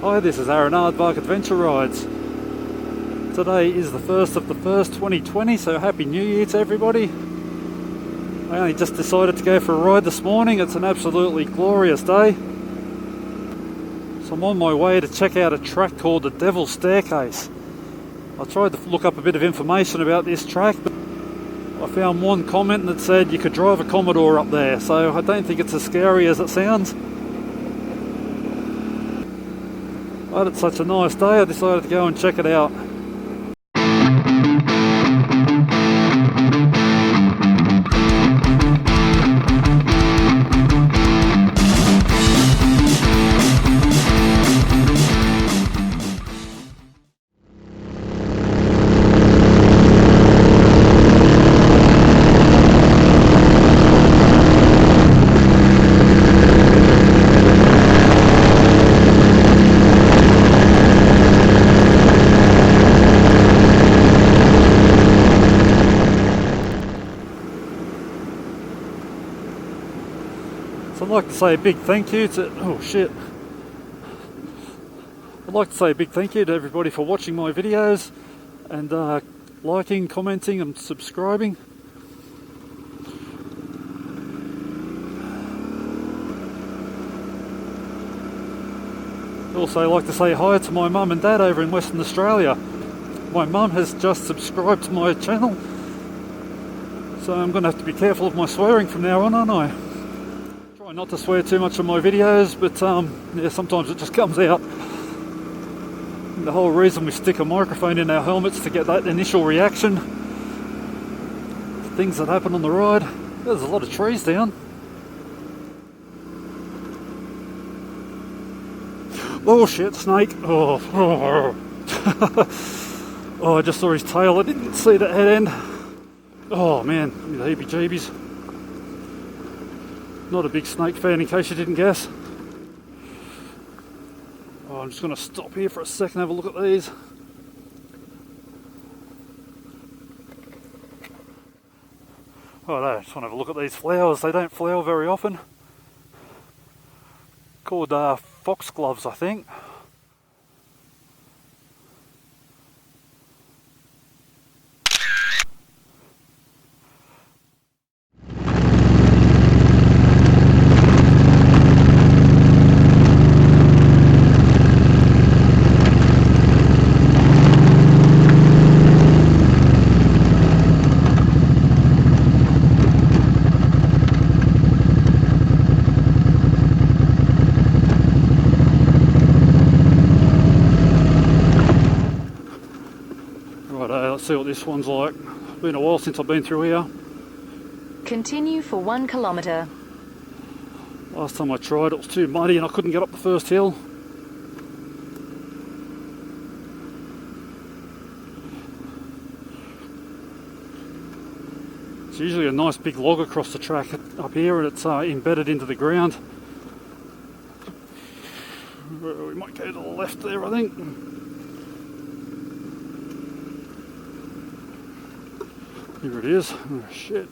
Hi, this is Aaron Aardvark Adventure Rides. Today is the 1st of the 1st 2020, so Happy New Year to everybody. I only just decided to go for a ride this morning. It's an absolutely glorious day. So I'm on my way to check out a track called the Devil's Staircase. I tried to look up a bit of information about this track, but I found one comment that said you could drive a Commodore up there, so I don't think it's as scary as it sounds. But it's such a nice day, I decided to go and check it out. So I'd like to say a big thank you to, I'd like to say a big thank you to everybody for watching my videos and liking, commenting and subscribing. I'd also like to say hi to my mum and dad over in Western Australia. My mum has just subscribed to my channel, so I'm going to have to be careful of my swearing from now on, aren't I? Try not to swear too much on my videos, but yeah, sometimes it just comes out. And the whole reason we stick a microphone in our helmets to get that initial reaction to things that happen on the ride. There's a lot of trees down. Oh shit, snake. Oh, I just saw his tail, I didn't see the head end. Oh man, the heebie-jeebies. Not a big snake fan, in case you didn't guess. Oh, I'm just going to stop here for a second and have a look at these. Oh, I just want to have a look at these flowers. They don't flower very often. Called foxgloves, I think. Let's see what this one's like. It's been a while since I've been through here. Continue for 1 kilometre. Last time I tried it was too muddy and I couldn't get up the first hill. It's usually a nice big log across the track up here, and it's embedded into the ground. We might go to the left there, I think. Here it is. Oh shit.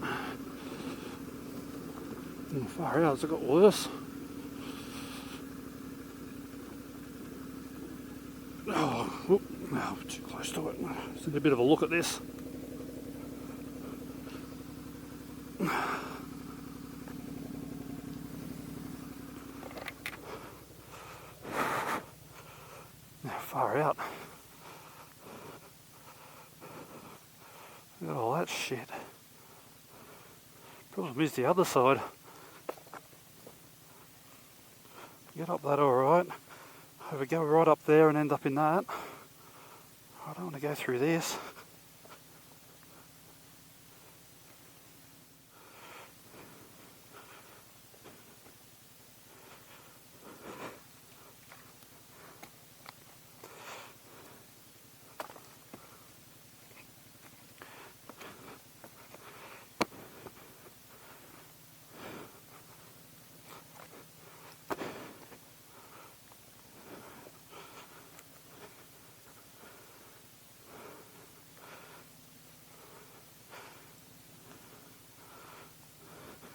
Oh, far out, it's got worse. Oh, too close to it. Let's have a bit of a look at this. Far out. Look at all that shit. Problem is the other side. Get up that alright. If we go right up there and end up in that, I don't want to go through this.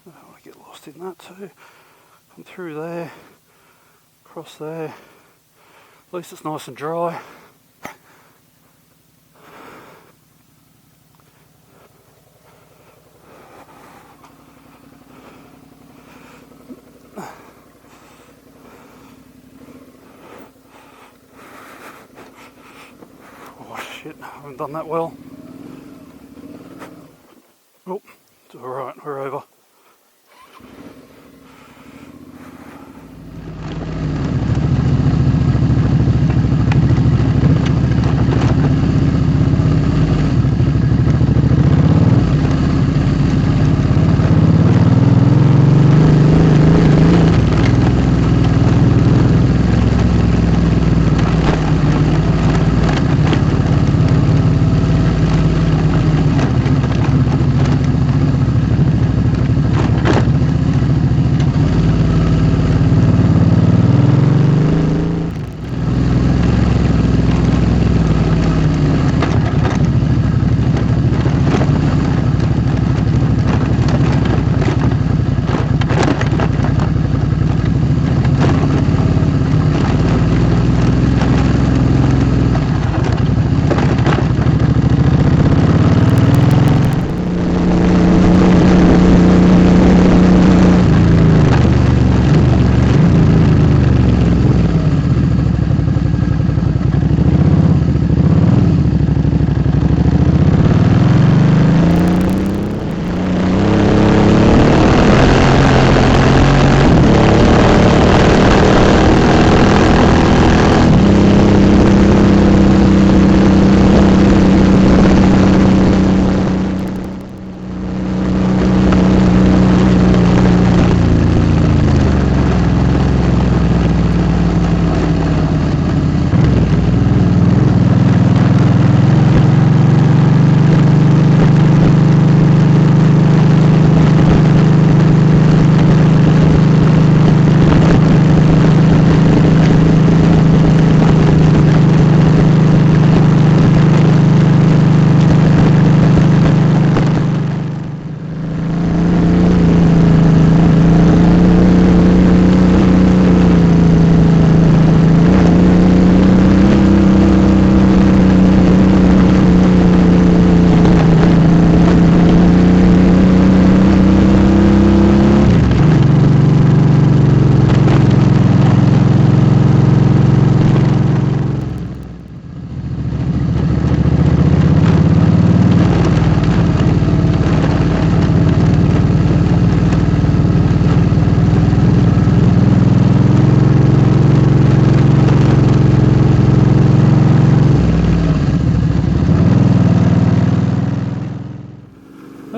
I don't want to get lost in that too. Come through there, across there. At least it's nice and dry. Oh shit, I haven't done that well. Oh, it's alright, we're over.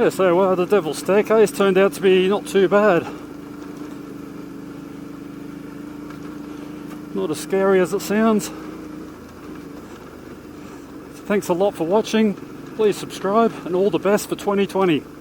Yeah, so the Devil's Staircase turned out to be not too bad. Not as scary as it sounds. Thanks a lot for watching. Please subscribe and all the best for 2020.